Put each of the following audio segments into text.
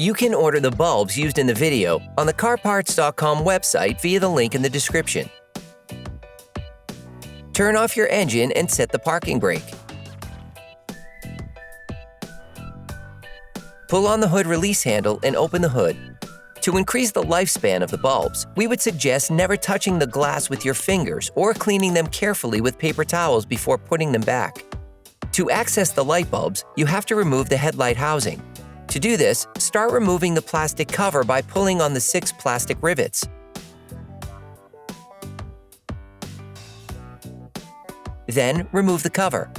You can order the bulbs used in the video on the CarParts.com website via the link in the description. Turn off your engine and set the parking brake. Pull on the hood release handle and open the hood. To increase the lifespan of the bulbs, we would suggest never touching the glass with your fingers or cleaning them carefully with paper towels before putting them back. To access the light bulbs, you have to remove the headlight housing. To do this, start removing the plastic cover by pulling on the 6 plastic rivets. Then, remove the cover.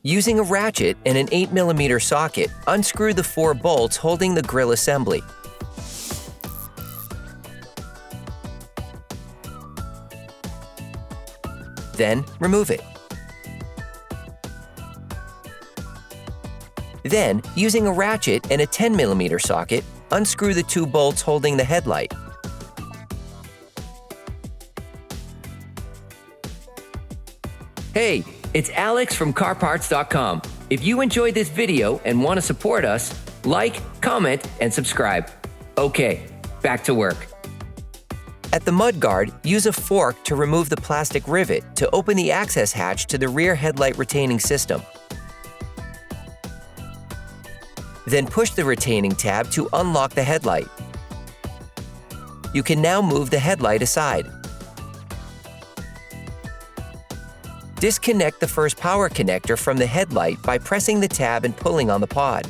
Using a ratchet and an 8mm socket, unscrew the 4 bolts holding the grille assembly. Then, remove it. Then, using a ratchet and a 10mm socket, unscrew the 2 bolts holding the headlight. Hey, it's Alex from CarParts.com. If you enjoyed this video and want to support us, like, comment, and subscribe. Okay, back to work. At the mudguard, use a fork to remove the plastic rivet to open the access hatch to the rear headlight retaining system. Then push the retaining tab to unlock the headlight. You can now move the headlight aside. Disconnect the first power connector from the headlight by pressing the tab and pulling on the pod.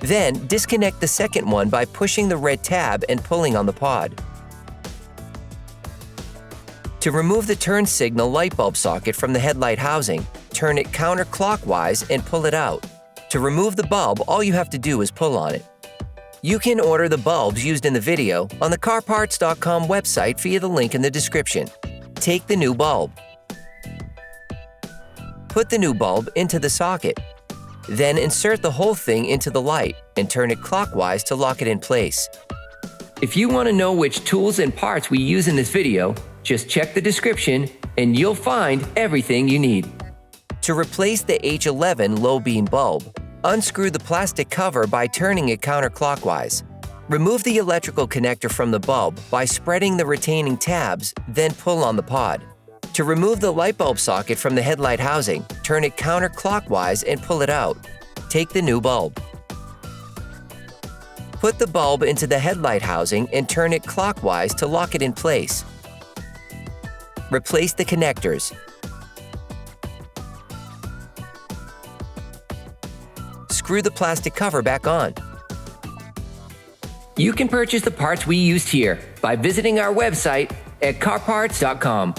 Then, disconnect the second one by pushing the red tab and pulling on the pod. To remove the turn signal light bulb socket from the headlight housing, turn it counterclockwise and pull it out. To remove the bulb, all you have to do is pull on it. You can order the bulbs used in the video on the CarParts.com website via the link in the description. Take the new bulb. Put the new bulb into the socket. Then insert the whole thing into the light and turn it clockwise to lock it in place. If you want to know which tools and parts we use in this video, just check the description and you'll find everything you need. To replace the H11 low beam bulb, unscrew the plastic cover by turning it counterclockwise. Remove the electrical connector from the bulb by spreading the retaining tabs, then pull on the pod. To remove the light bulb socket from the headlight housing, turn it counterclockwise and pull it out. Take the new bulb. Put the bulb into the headlight housing and turn it clockwise to lock it in place. Replace the connectors. Screw the plastic cover back on. You can purchase the parts we used here by visiting our website at CarParts.com.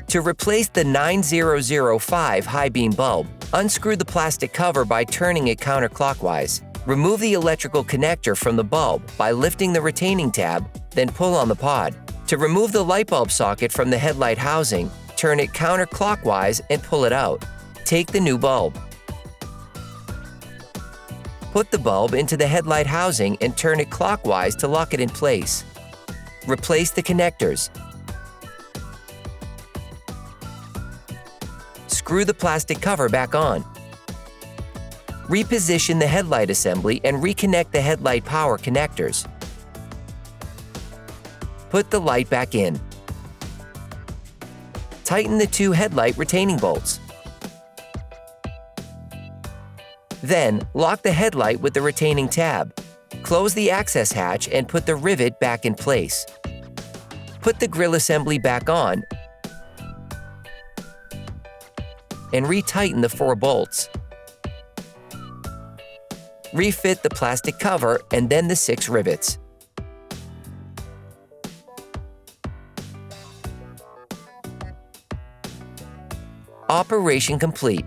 To replace the 9005 high beam bulb, unscrew the plastic cover by turning it counterclockwise. Remove the electrical connector from the bulb by lifting the retaining tab, then pull on the pod. To remove the light bulb socket from the headlight housing, turn it counterclockwise and pull it out. Take the new bulb. Put the bulb into the headlight housing and turn it clockwise to lock it in place. Replace the connectors. Screw the plastic cover back on. Reposition the headlight assembly and reconnect the headlight power connectors. Put the light back in. Tighten the 2 headlight retaining bolts. Then, lock the headlight with the retaining tab. Close the access hatch and put the rivet back in place. Put the grille assembly back on and retighten the 4 bolts. Refit the plastic cover and then the 6 rivets. Operation complete.